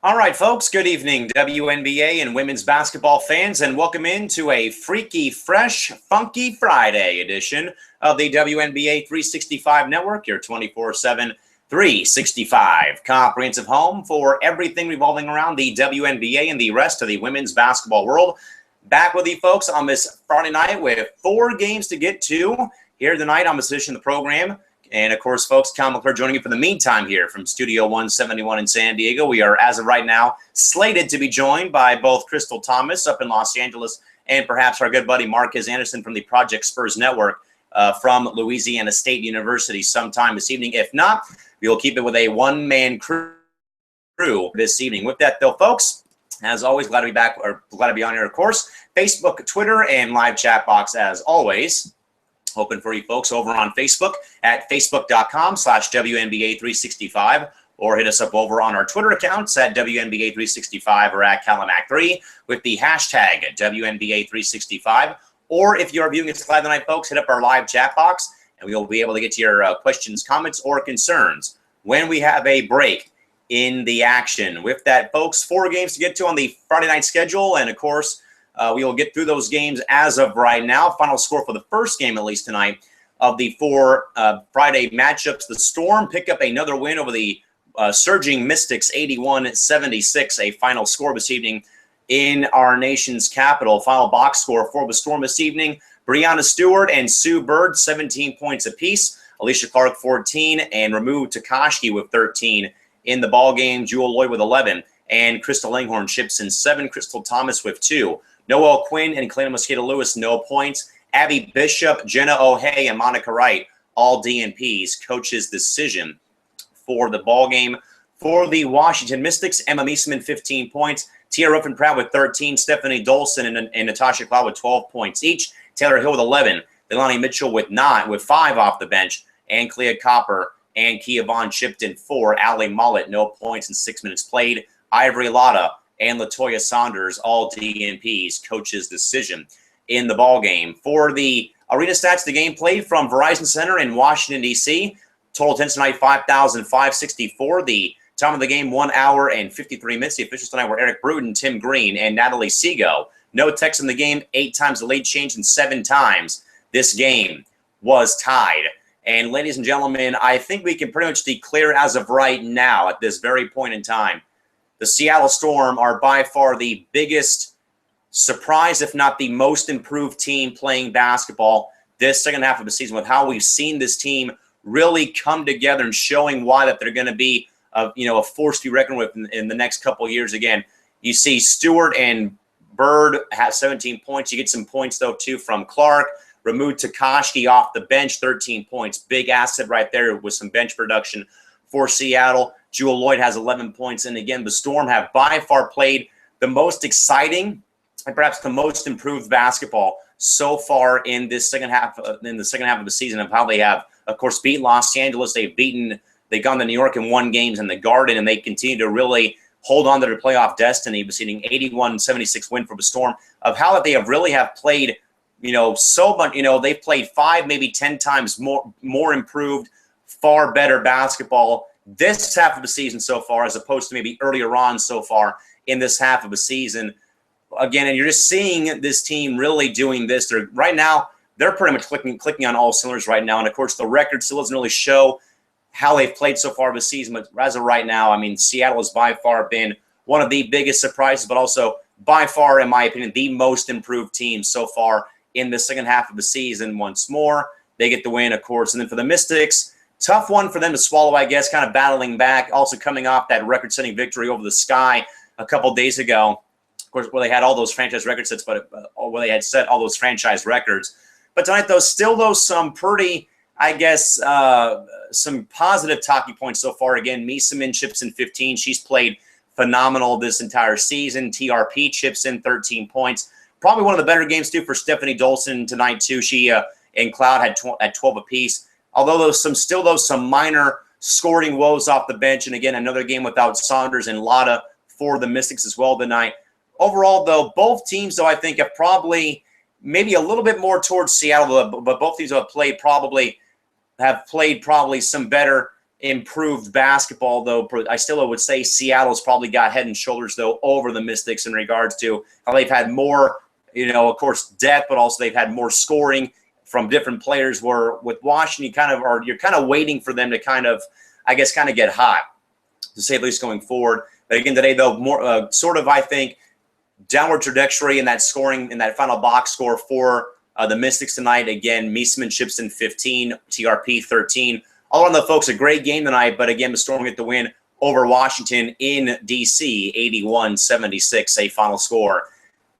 All right, folks, good evening, WNBA and women's basketball fans, and welcome into a freaky, fresh, funky Friday edition of the WNBA 365 Network, your 24/7, 365 comprehensive home for everything revolving around the WNBA and the rest of the women's basketball world. Back with you folks on this Friday night with 4 games to get to here tonight on this edition of the program. And, of course, folks, Cal McClure joining you for the meantime here from Studio 171 in San Diego. We are, as of right now, slated to be joined by both Crystal Thomas up in Los Angeles and perhaps our good buddy Marquez Anderson from the Project Spurs Network from Louisiana State University sometime this evening. If not, we will keep it with a one-man crew this evening. With that, though, folks, as always, glad to be back, or glad to be on here, of course. Facebook, Twitter, and live chat box, as always. Open for you folks over on Facebook at facebook.com/WNBA365, or hit us up over on our Twitter accounts at WNBA365 or at Calamac3 with the hashtag WNBA365. Or if you are viewing us live tonight, folks, hit up our live chat box, and we will be able to get to your questions, comments, or concerns when we have a break in the action. With that, folks, 4 games to get to on the Friday night schedule, and, of course, we will get through those games as of right now. Final score for the first game, at least tonight, of the 4 Friday matchups. The Storm pick up another win over the surging Mystics, 81-76, a final score this evening in our nation's capital. Final box score for the Storm this evening: Breanna Stewart and Sue Bird, 17 points apiece. Alicia Clark, 14, and Ramu Takashi with 13 in the ball game. Jewel Lloyd with 11, and Crystal Langhorn chips in 7. Crystal Thomas with 2. Noelle Quinn and Kalena Mosquito-Lewis, no points. Abby Bishop, Jenna O'Hay, and Monica Wright, all DNPs. Coach's decision for the ball game. For the Washington Mystics, Emma Meesman, 15 points. Tia Ruffin-Pratt with 13. Stephanie Dolson and Natasha Cloud with 12 points each. Taylor Hill with 11. Delaney Mitchell with 5 off the bench. And Clea Copper and Kia Vaughn chipped in 4. Allie Mullet, no points in 6 minutes played. Ivory Lotta and Latoya Saunders, all DNPs. Coach's decision in the ball game. For the arena stats, the game played from Verizon Center in Washington, D.C. Total attendance tonight, 5,564. The time of the game, 1 hour and 53 minutes. The officials tonight were Eric Bruton, Tim Green, and Natalie Seago. No techs in the game, 8 times the late change, and 7 times this game was tied. And ladies and gentlemen, I think we can pretty much declare as of right now, at this very point in time, the Seattle Storm are by far the biggest surprise, if not the most improved team playing basketball this second half of the season, with how we've seen this team really come together and showing why that they're going to be a force to be reckoned with in the next couple of years. Again, you see Stewart and Bird have 17 points. You get some points, though, too, from Clark. Ramu Takashi off the bench, 13 points. Big asset right there with some bench production for Seattle. Jewel Lloyd has 11 points. And again, the Storm have by far played the most exciting and perhaps the most improved basketball so far in this second half of the season, of how they have, of course, beat Los Angeles. They've gone to New York and won games in the Garden, and they continue to really hold on to their playoff destiny, receiving 81-76 win for the Storm, of how that they have played, so much. They've played 5, maybe 10 times more improved, far better basketball this half of the season so far, as opposed to maybe earlier on so far in this half of the season. Again, and you're just seeing this team really doing this. They're pretty much clicking on all cylinders right now. And, of course, the record still doesn't really show how they've played so far this season. But as of right now, I mean, Seattle has by far been one of the biggest surprises, but also by far, in my opinion, the most improved team so far in the second half of the season. Once more, they get the win, of course. And then for the Mystics, tough one for them to swallow, I guess, kind of battling back, also coming off that record-setting victory over the Sky a couple days ago, of course, where they had all those franchise record sets, but where they had set all those franchise records. But tonight, though, some pretty, I guess, some positive talking points so far. Again, Meesman chips in 15. She's played phenomenal this entire season. TRP chips in 13 points. Probably one of the better games, too, for Stephanie Dolson tonight, too. She and Cloud had 12 apiece. Although some minor scoring woes off the bench. And again, another game without Saunders and Lotta for the Mystics as well tonight. Overall, though, both teams, though, I think have probably maybe a little bit more towards Seattle, but both teams have played probably some better improved basketball, though. I still would say Seattle's probably got head and shoulders, though, over the Mystics in regards to how they've had more, of course, depth, but also they've had more scoring from different players. Where with Washington, you're kind of waiting for them to kind of get hot, to say the least, going forward. But again, today, though, more I think, downward trajectory in that scoring, in that final box score for the Mystics tonight. Again, Meesman chips in 15, TRP 13. All in the folks, a great game tonight, but again, the Storm get the win over Washington in D.C., 81-76, a final score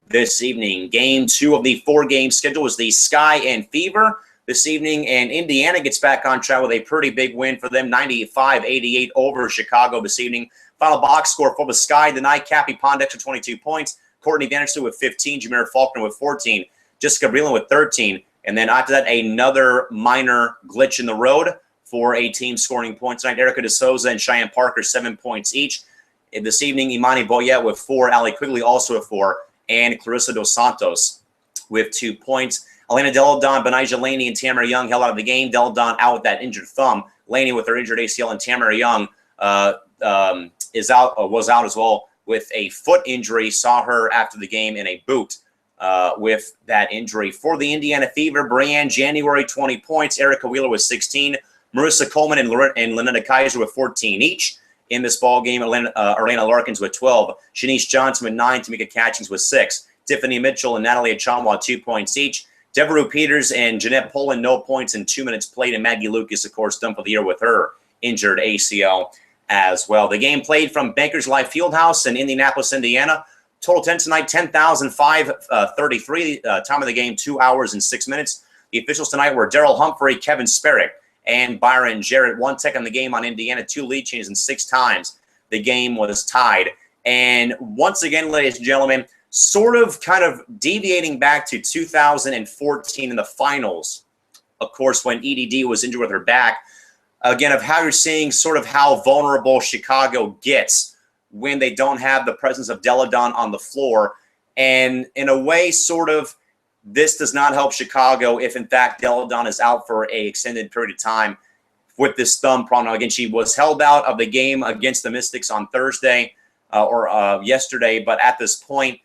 this evening. Game 2 of the 4-game schedule is the Sky and Fever this evening, and Indiana gets back on track with a pretty big win for them, 95-88 over Chicago this evening. Final box score for the Sky tonight: Cappy Pondexter, 22 points, Courtney Vanderstue with 15, Jameer Faulkner with 14, Jessica Breland with 13, and then after that, another minor glitch in the road for a team scoring points tonight. Erica DeSouza and Cheyenne Parker, 7 points each. This evening, Imani Boyette with 4, Allie Quigley also with 4, and Clarissa Dos Santos with 2 points. Elena Deladon, Benijah Laney, and Tamara Young held out of the game. Deladon out with that injured thumb. Laney with her injured ACL, and Tamara Young was out as well with a foot injury. Saw her after the game in a boot with that injury. For the Indiana Fever, Brianne January, 20 points. Erica Wheeler with 16. Marissa Coleman and Lynetta Kaiser with 14 each in this ball game. Elena Larkins with 12. Shanice Johnson with 9. Tamika Catchings with 6. Tiffany Mitchell and Natalie Achamwa, 2 points each. Devereaux Peters and Jeanette Poland, no points in 2 minutes played. And Maggie Lucas, of course, done for the year with her injured ACL as well. The game played from Bankers Life Fieldhouse in Indianapolis, Indiana. Total attendance tonight, 10,533. Time of the game, 2 hours and 6 minutes. The officials tonight were Daryl Humphrey, Kevin Sperrick, and Byron Jarrett. 1 tech on the game on Indiana, 2 lead changes, and 6 times the game was tied. And once again, ladies and gentlemen, kind of deviating back to 2014 in the finals, of course, when EDD was injured with her back, again, of how you're seeing sort of how vulnerable Chicago gets when they don't have the presence of Deladon on the floor. And in a way, sort of, this does not help Chicago if, in fact, Deladon is out for an extended period of time with this thumb problem. Again, she was held out of the game against the Mystics on Thursday or yesterday, but at this point,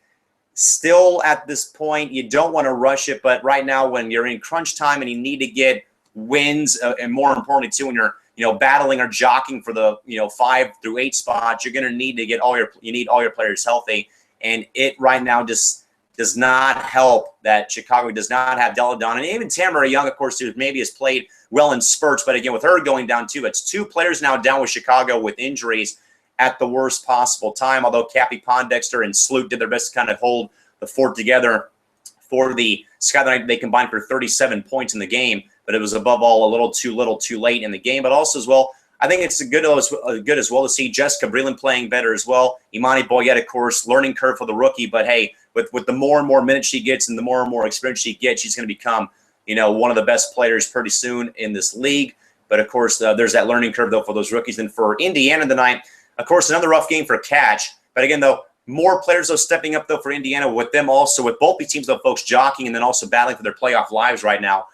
you don't want to rush it. But right now, when you're in crunch time and you need to get wins, and more importantly, too, when you're battling or jockeying for the 5 through 8 spots, you're going to need to get all your players healthy. And it right now just does not help that Chicago does not have Deladon. And even Tamara Young, of course, who maybe has played well in spurts, but again, with her going down too, it's 2 players now down with Chicago with injuries at the worst possible time. Although Cappy Pondexter and Sloot did their best to kind of hold the fort together for the Sky tonight. They combined for 37 points in the game, but it was above all a little too late in the game. But also as well, I think it's good as well to see Jessica Breland playing better as well. Imani Boyette, of course, learning curve for the rookie, but hey, with the more and more minutes she gets and the more and more experience she gets, she's going to become, one of the best players pretty soon in this league. But of course, there's that learning curve though for those rookies. And for Indiana tonight, of course, another rough game for Catch. But again, though, more players though stepping up though for Indiana, with them also, with both these teams though, folks, jockeying and then also battling for their playoff lives right now.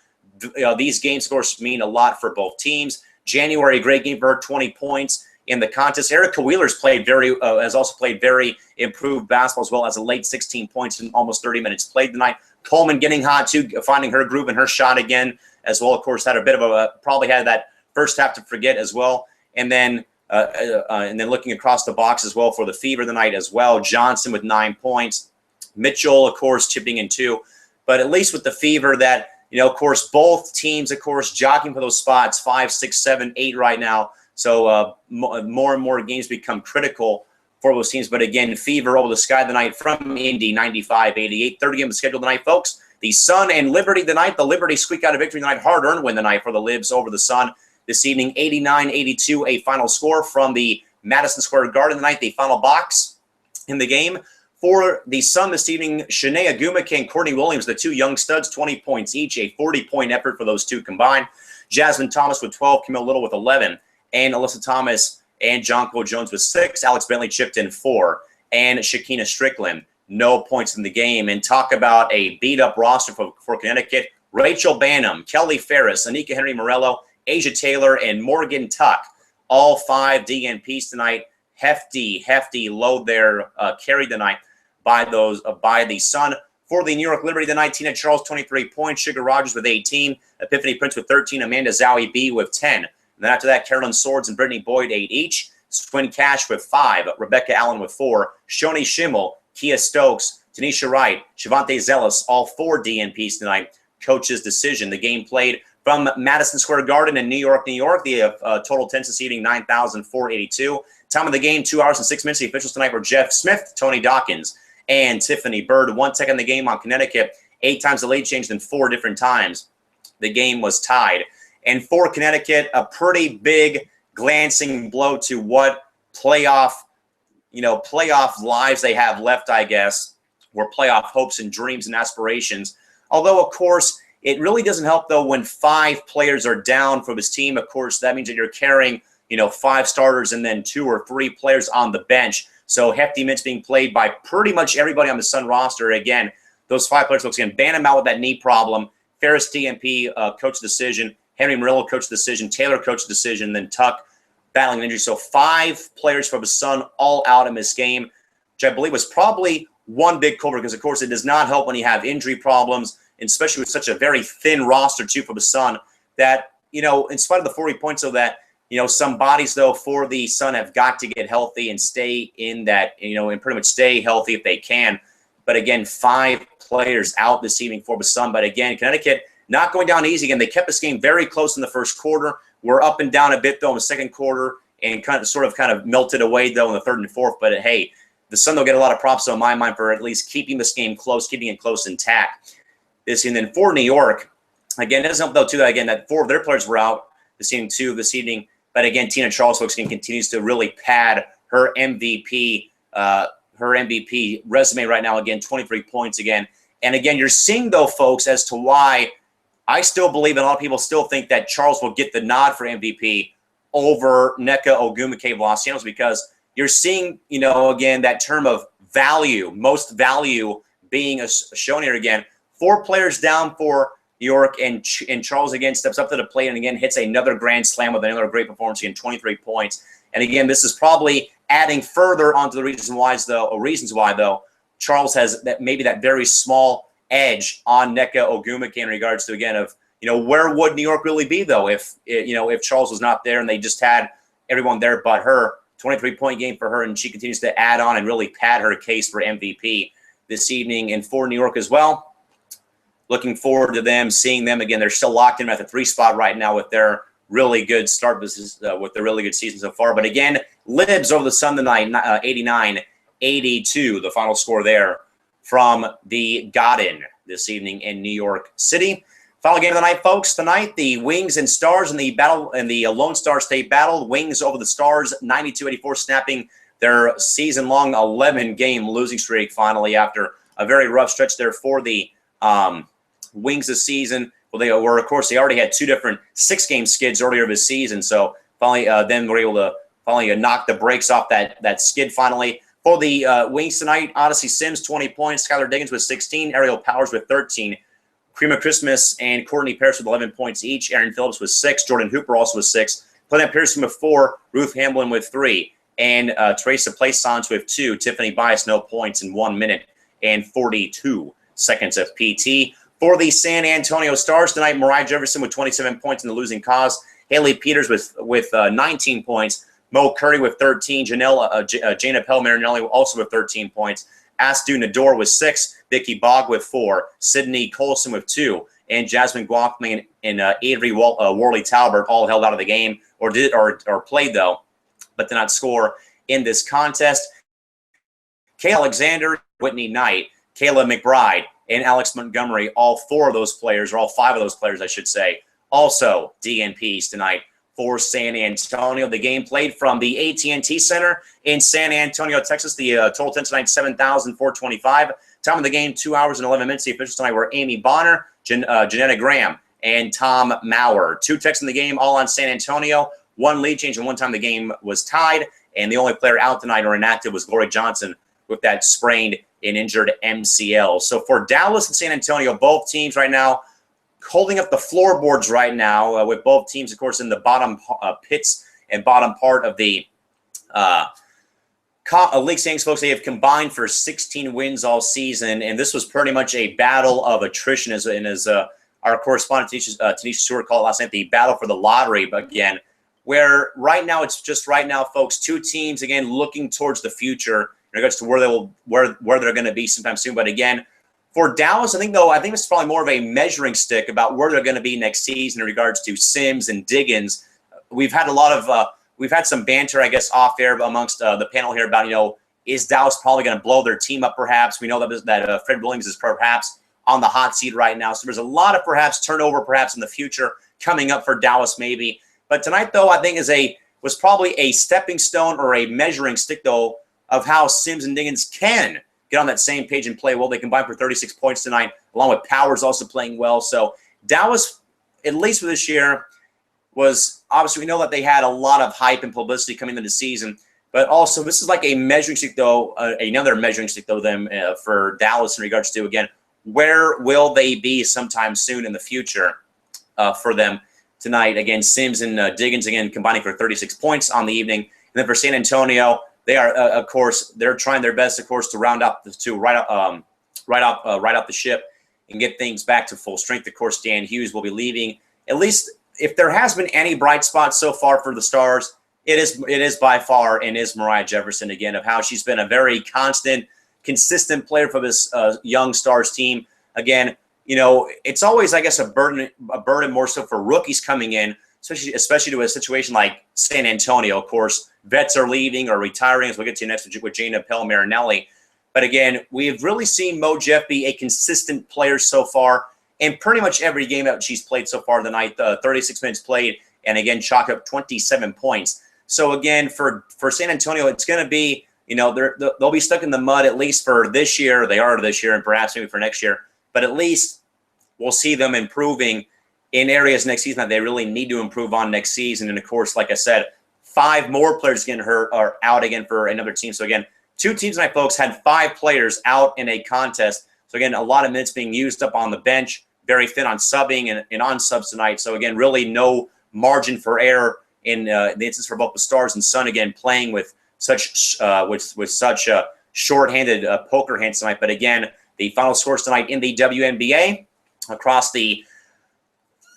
These games, of course, mean a lot for both teams. January, a great game for her, 20 points in the contest. Erica Wheeler's has also played very improved basketball, as well as a late 16 points in almost 30 minutes played tonight. Coleman getting hot too, finding her groove and her shot again as well. Of course, had a bit of probably had that first half to forget as well. And then looking across the box as well for the Fever tonight as well. Johnson with 9 points. Mitchell, of course, chipping in 2. But at least with the Fever, that of course, both teams, of course, jockeying for those spots, 5, 6, 7, 8 right now. So more and more games become critical for those teams. But again, Fever over the Sky tonight from Indy, 95-88. Third game of the schedule tonight, folks. The Sun and Liberty tonight. The Liberty squeak out a victory tonight. Hard-earned win tonight for the Libs over the Sun this evening. 89-82, a final score from the Madison Square Garden tonight. The final box in the game. For the Sun this evening, Shanae Agumake and Courtney Williams, the 2 young studs, 20 points each, a 40-point effort for those 2 combined. Jasmine Thomas with 12, Camille Little with 11, and Alyssa Thomas and Jonquil Jones with 6. Alex Bentley chipped in 4, and Shakina Strickland, no points in the game. And talk about a beat-up roster for Connecticut. Rachel Bannum, Kelly Ferris, Anika Henry Morello, Asia Taylor, and Morgan Tuck all 5 DNPs tonight. Hefty load there carried tonight by the Sun. For the New York Liberty tonight, Tina Charles, 23 points. Sugar Rogers with 18. Epiphany Prince with 13. Amanda Zowie B with 10. And then after that, Carolyn Swords and Brittany Boyd, 8 each. Swin Cash with 5. Rebecca Allen with 4. Shoni Schimmel, Kia Stokes, Tanisha Wright, Shavante Zealous, all 4 DNPs tonight. Coach's decision. The game played from Madison Square Garden in New York, New York. The total attendance seating 9,482. Time of the game, 2 hours and 6 minutes. The officials tonight were Jeff Smith, Tony Dawkins, and Tiffany Bird. 1 second in the game on Connecticut. 8 times the lead changed in 4 different times. The game was tied. And for Connecticut, a pretty big glancing blow to what playoff lives they have left, I guess, or playoff hopes and dreams and aspirations. Although, of course, it really doesn't help, though, when 5 players are down from his team. Of course, that means that you're carrying, 5 starters and then 2 or 3 players on the bench. So hefty minutes being played by pretty much everybody on the Sun roster. Again, those 5 players, folks, again, Bantam with that knee problem. Ferris DNP, coach decision. Henry Murillo, coach decision. Taylor, coach decision. Then Tuck battling an injury. So 5 players from the Sun all out in this game, which I believe was probably one big culprit because, of course, it does not help when you have injury problems, especially with such a very thin roster, too, for the Sun, that, in spite of the 40 points, so that, some bodies, though, for the Sun have got to get healthy and stay in that, and pretty much stay healthy if they can. But, again, 5 players out this evening for the Sun. But, again, Connecticut not going down easy. Again, they kept this game very close in the first quarter. We're up and down a bit, though, in the second quarter and kind of melted away, though, in the third and fourth. But, hey, the Sun, they'll get a lot of props, in my mind, for at least keeping this game close, keeping it close intact. And then for New York, again, it doesn't help, though, too, again, that 4 of their players were out this evening. But, again, Tina Charles, folks, continues to really pad her MVP resume right now. Again, 23 points again. And, again, you're seeing, though, folks, as to why I still believe, and a lot of people still think, that Charles will get the nod for MVP over Nneka Ogwumike of Los Angeles, because you're seeing, again, that term of value, most value being shown here again. 4 players down for New York, and Charles, again, steps up to the plate and, again, hits another grand slam with another great performance, again, 23 points. And, again, this is probably adding further onto the reasons why, though, Charles has maybe that very small edge on Nneka Ogwumike in regards to, again, of, where would New York really be, though, if Charles was not there and they just had everyone there but her. 23-point game for her, and she continues to add on and really pad her case for MVP this evening. And for New York as well, looking forward to seeing them again. They're still locked in at the 3 spot right now with their really good start, with their really good season so far. But again, Libs over the Sun tonight, 89-82, the final score there from the Garden this evening in New York City. Final game of the night, folks. Tonight, the Wings and Stars in the Lone Star State battle. Wings over the Stars, 92-84, snapping their season-long 11-game losing streak finally after a very rough stretch there for the Wings this season. Well, they already had 2 different 6-game skids earlier this season, so finally then we're able to knock the brakes off that skid finally. For the Wings tonight, Odyssey Sims, 20 points, Skylar Diggins with 16, Ariel Powers with 13, Crema Christmas and Courtney Parrish with 11 points each. Aaron Phillips with 6. Jordan Hooper also with 6. Clement Pearson with 4. Ruth Hamlin with 3. And Teresa Plaisance with 2. Tiffany Bias, no points in 1 minute and 42 seconds of PT. For the San Antonio Stars tonight, Mariah Jefferson with 27 points in the losing cause. Haley Peters with 19 points. Mo Curry with 13. Jana Pell Marinelli also with 13 points. Asdu Nador with 6. Vicky Bogg with 4, Sydney Colson with 2, and Jasmine Guathman and Avery Worley Talbert all held out of the game or played, though, but did not score in this contest. Kay Alexander, Whitney Knight, Kayla McBride, and Alex Montgomery, all 4 of those players, or all 5 of those players, I should say, also DNPs tonight for San Antonio. The game played from the AT&T Center in San Antonio, Texas. The total attendance tonight, 7,425. Time of the game, 2 hours and 11 minutes. The officials tonight were Amy Bonner, Janetta Graham, and Tom Maurer. 2 texts in the game, all on San Antonio. 1 lead change, and 1 time the game was tied. And the only player out tonight or inactive was Glory Johnson with that sprained and injured MCL. So for Dallas and San Antonio, both teams right now holding up the floorboards right now, with both teams, of course, in the bottom pits and bottom part of the league standings, folks. They have combined for 16 wins all season, and this was pretty much a battle of attrition, as our correspondent Tanisha Stewart called it last night, the battle for the lottery. But again, where right now it's just right now, folks, two teams again looking towards the future in regards to where they're going to be sometime soon. But again, for Dallas, I think it's probably more of a measuring stick about where they're going to be next season in regards to Sims and Diggins. We've had a lot of we've had some banter, I guess, off air amongst the panel here about, is Dallas probably going to blow their team up perhaps? We know that Fred Williams is perhaps on the hot seat right now. So there's a lot of perhaps turnover perhaps in the future coming up for Dallas maybe. But tonight, though, I think was probably a stepping stone or a measuring stick, though, of how Sims and Diggins can get on that same page and play well. They combined for 36 points tonight, along with Powers also playing well. So Dallas, at least for this year, was obviously, we know that they had a lot of hype and publicity coming into the season, but also this is like a measuring stick, though, another measuring stick, though, for Dallas in regards to, again, where will they be sometime soon in the future for them tonight? Again, Sims and Diggins, again, combining for 36 points on the evening. And then for San Antonio, they are, of course, they're trying their best, of course, to right off the ship and get things back to full strength. Of course, Dan Hughes will be leaving. At least, if there has been any bright spots so far for the Stars, it is by far and is Mariah Jefferson, again, of how she's been a very consistent player for this young Stars team. Again, it's always, I guess, a burden more so for rookies coming in, especially to a situation like San Antonio. Of course, vets are leaving or retiring, as we'll get to next with Jana Pell-Marinelli. But again, we have really seen Mo Jeff be a consistent player so far in pretty much every game that she's played so far tonight. 36 minutes played, and again, chalk up 27 points. So again, for San Antonio, it's going to be, they'll be stuck in the mud at least for this year. They are this year, and perhaps maybe for next year. But at least we'll see them improving in areas next season that they really need to improve on next season. And of course, like I said, 5 more players getting hurt or out again for another team. So again, 2 teams tonight, folks, had 5 players out in a contest. So again, a lot of minutes being used up on the bench, very thin on subbing and on subs tonight. So again, really no margin for error in the instance for both the Stars and Sun, again, playing with such short-handed poker hands tonight. But again, the final scores tonight in the WNBA across the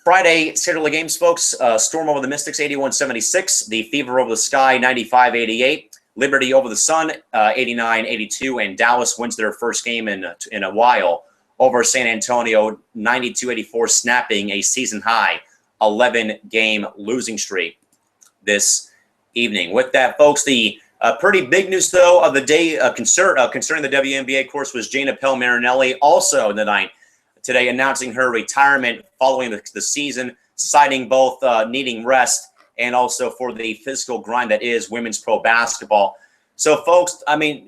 Friday schedule of games, folks. Storm over the Mystics, 81-76. The Fever over the Sky, 95-88. Liberty over the Sun, 89-82. And Dallas wins their first game in a while over San Antonio, 92-84, snapping a season-high 11-game losing streak this evening. With that, folks, the pretty big news, though, of the day concerning the WNBA, of course, was Jana Pell-Marinelli also tonight today announcing her retirement following the season, citing both needing rest and also for the physical grind that is women's pro basketball. So, folks, I mean,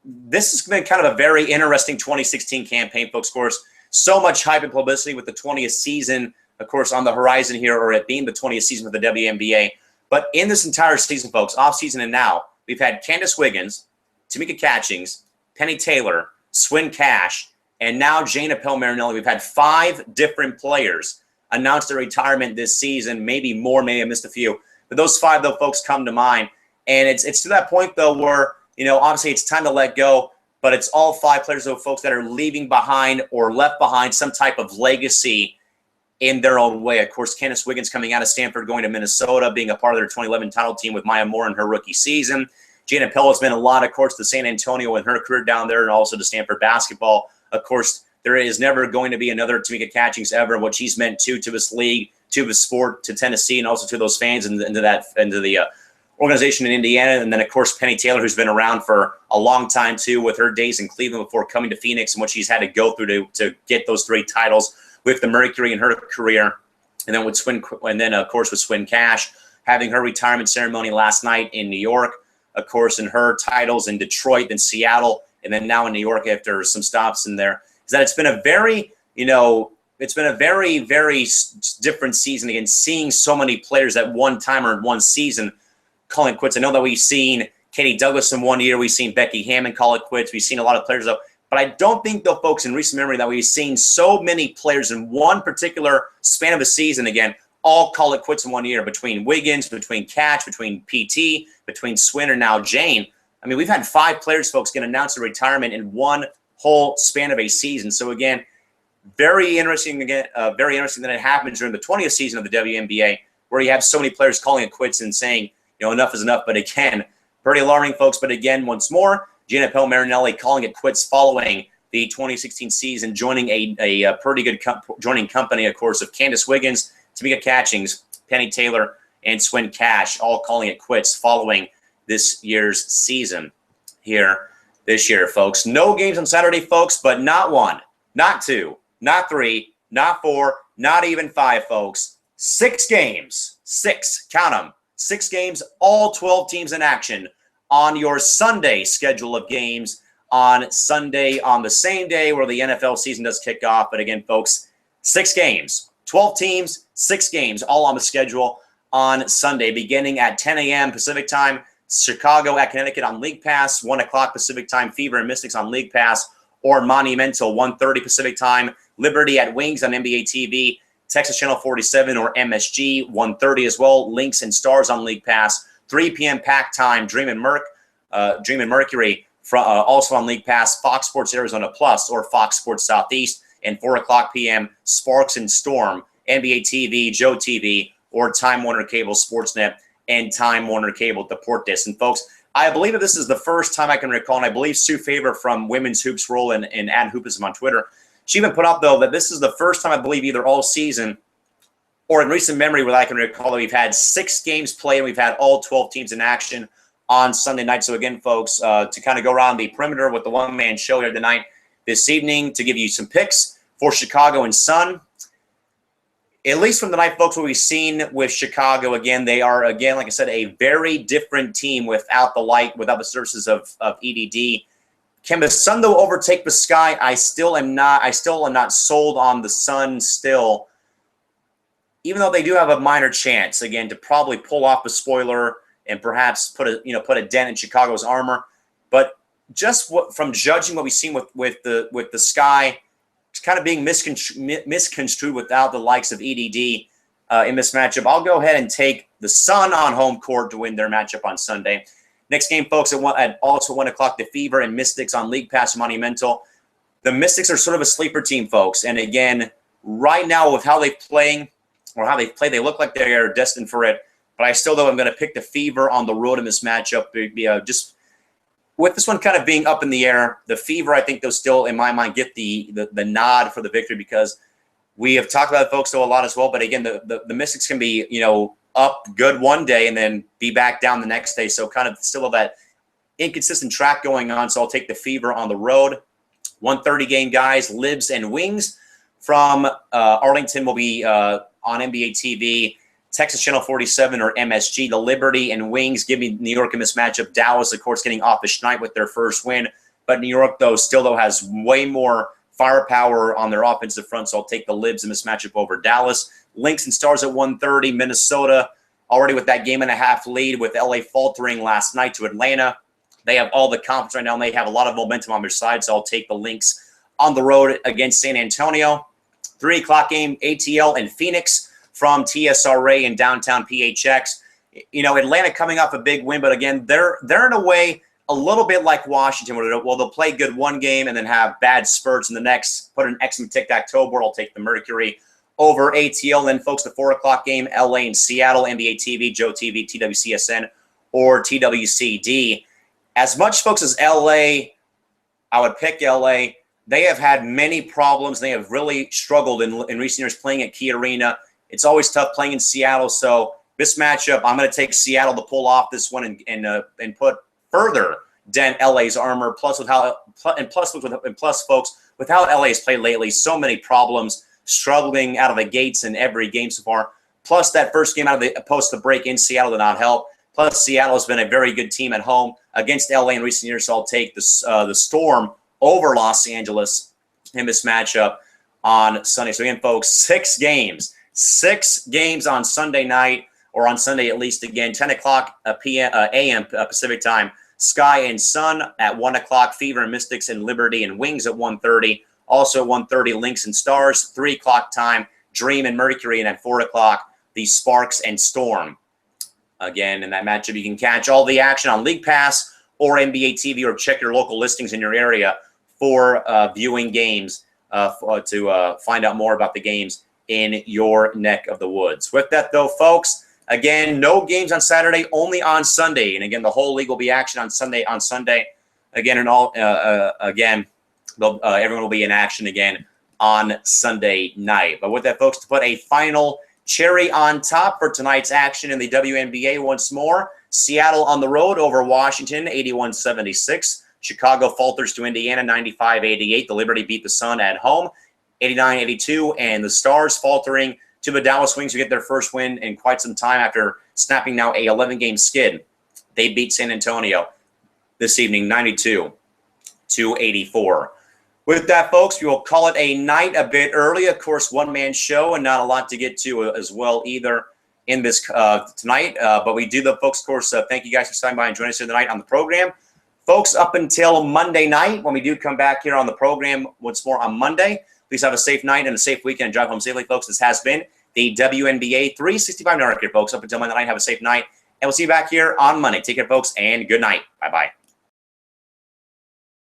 this has been kind of a very interesting 2016 campaign, folks. Of course, so much hype and publicity with the 20th season, of course, on the horizon here, or it being the 20th season of the WNBA. But in this entire season, folks, off-season and now, we've had Candace Wiggins, Tamika Catchings, Penny Taylor, Swin Cash, and now Jana Pell-Marinelli. We've had 5 different players announce their retirement this season. Maybe more, maybe I missed a few. But those 5, though, folks, come to mind. And it's to that point, though, where, obviously it's time to let go. But it's all 5 players, though, folks, that are leaving behind or left behind some type of legacy in their own way. Of course, Candace Wiggins coming out of Stanford, going to Minnesota, being a part of their 2011 title team with Maya Moore in her rookie season. Jana Pell has been a lot, of course, to San Antonio in her career down there and also to Stanford basketball. Of course, there is never going to be another Tamika Catchings ever. What she's meant to this league, to the sport, to Tennessee, and also to those fans and into the organization in Indiana. And then, of course, Penny Taylor, who's been around for a long time, too, with her days in Cleveland before coming to Phoenix and what she's had to go through to get those 3 titles with the Mercury in her career. And then of course, with Swin Cash, having her retirement ceremony last night in New York, of course, in her titles in Detroit, then Seattle, and then now in New York after some stops in there. Is that it's been a very, very different season. Again, seeing so many players at one time or in one season calling quits. I know that we've seen Katie Douglas in one year. We've seen Becky Hammond call it quits. We've seen a lot of players, though. But I don't think, though, folks, in recent memory that we've seen so many players in one particular span of a season, again, all call it quits in 1 year, between Wiggins, between Catch, between PT, between Swin, and now Jane. I mean, we've had 5 players, folks, get announced their retirement in one whole span of a season. So again, very interesting that it happens during the 20th season of the WNBA, where you have so many players calling it quits and saying, enough is enough. But again, pretty alarming, folks. But again, once more, Gina Pell Marinelli calling it quits following the 2016 season, joining a pretty good joining company, of course, of Candace Wiggins, Tamika Catchings, Penny Taylor, and Swin Cash, all calling it quits following this year's season here this year, folks. No games on Saturday, folks, but not 1, not 2, not 3, not 4, not even 5, folks. 6 games. 6. Count them. 6 games, all 12 teams in action on your Sunday schedule of games on Sunday, on the same day where the NFL season does kick off. But again, folks, 6 games, 12 teams, 6 games, all on the schedule on Sunday, beginning at 10 a.m. Pacific time. Chicago at Connecticut on League Pass, 1 o'clock Pacific time. Fever and Mystics on League Pass, or Monumental, 1:30 Pacific time. Liberty at Wings on NBA TV. Texas Channel 47 or MSG, 1:30 as well. Lynx and Stars on League Pass. 3 p.m. Pack Time, Dream and Mercury, also on League Pass. Fox Sports Arizona Plus or Fox Sports Southeast. And 4 o'clock p.m. Sparks and Storm, NBA TV, Joe TV, or Time Warner Cable Sportsnet and Time Warner Cable Deportes. And folks, I believe that this is the first time I can recall, and I believe Sue Favor from Women's Hoops Roll and @Hoopism on Twitter, she even put up, though, that this is the first time, I believe, either all season or in recent memory where I can recall that we've had 6 games played and we've had all 12 teams in action on Sunday night. So again, folks, to kind of go around the perimeter with the one-man show here tonight, this evening, to give you some picks for Chicago and Sun. At least from tonight, folks, what we've seen with Chicago, again, they are, again, like I said, a very different team without the services of EDD. Can the Sun, though, overtake the Sky? I still am not sold on the Sun still, even though they do have a minor chance, again, to probably pull off the spoiler and perhaps put a dent in Chicago's armor. But just from judging what we've seen with the Sky, it's kind of being misconstrued without the likes of EDD in this matchup, I'll go ahead and take the Sun on home court to win their matchup on Sunday. Next game, folks, at also 1 o'clock, the Fever and Mystics on League Pass Monumental. The Mystics are sort of a sleeper team, folks. And again, right now with how they've played, they look like they are destined for it. But I still, though, I'm going to pick the Fever on the road in this matchup. Just with this one kind of being up in the air, the Fever, I think they'll still, in my mind, get the nod for the victory, because we have talked about it, folks, though, a lot as well. But again, the Mystics can be, up good one day and then be back down the next day. So kind of still have that inconsistent track going on. So I'll take the Fever on the road. 1:30 game, guys. Libs and Wings from Arlington will be on NBA TV, Texas Channel 47 or MSG. The Liberty and Wings give me New York in this matchup. Dallas, of course, getting off the schneid with their first win. But New York, though, still has way more firepower on their offensive front. So I'll take the Libs in this matchup over Dallas. Lynx and Stars at 1:30. Minnesota already with that game-and-a-half lead, with LA faltering last night to Atlanta. They have all the confidence right now, and they have a lot of momentum on their side, so I'll take the Lynx on the road against San Antonio. 3 o'clock game, ATL and Phoenix from TSRA in downtown PHX. Atlanta coming off a big win, but again, they're in a way a little bit like Washington, where they'll play good one game and then have bad spurts in the next. Put an excellent tic-tac-toe board. I'll take the Mercury over ATL. Then, folks, the 4 o'clock game, LA and Seattle, NBA TV, Joe TV, TWCSN, or TWCD. As much, folks, as LA, I would pick LA. They have had many problems. They have really struggled in recent years playing at Key Arena. It's always tough playing in Seattle. So this matchup, I'm going to take Seattle to pull off this one and put further dent LA's armor. Plus, folks, with how LA has played lately, so many problems, struggling out of the gates in every game so far. Plus, that first game out of the post the break in Seattle did not help. Plus, Seattle has been a very good team at home against LA in recent years. So I'll take the Storm over Los Angeles in this matchup on Sunday. So again, folks, 6 games. 6 games on Sunday night, or on Sunday at least. Again, 10 o'clock a.m. Pacific time. Sky and Sun at 1 o'clock. Fever and Mystics and Liberty and Wings at 1:30. Also 1:30, Lynx and Stars. 3 o'clock time, Dream and Mercury. And at 4 o'clock, the Sparks and Storm. Again, in that matchup, you can catch all the action on League Pass or NBA TV, or check your local listings in your area for viewing games to find out more about the games in your neck of the woods. With that, though, folks, again, no games on Saturday, only on Sunday. And again, the whole league will be action on Sunday. Again, and all again, everyone will be in action again on Sunday night. But with that, folks, to put a final cherry on top for tonight's action in the WNBA once more, Seattle on the road over Washington, 81-76. Chicago falters to Indiana, 95-88. The Liberty beat the Sun at home, 89-82. And the Stars faltering to the Dallas Wings, who get their first win in quite some time after snapping now a 11-game skid. They beat San Antonio this evening, 92-84. With that, folks, we will call it a night a bit early. Of course, one-man show and not a lot to get to as well either in this tonight. But we do, folks, of course, thank you guys for stopping by and joining us here tonight on the program. Folks, up until Monday night, when we do come back here on the program once more on Monday, please have a safe night and a safe weekend and drive home safely, folks. This has been the WNBA 365 Network here, folks. Up until Monday night, have a safe night. And we'll see you back here on Monday. Take care, folks, and good night. Bye-bye.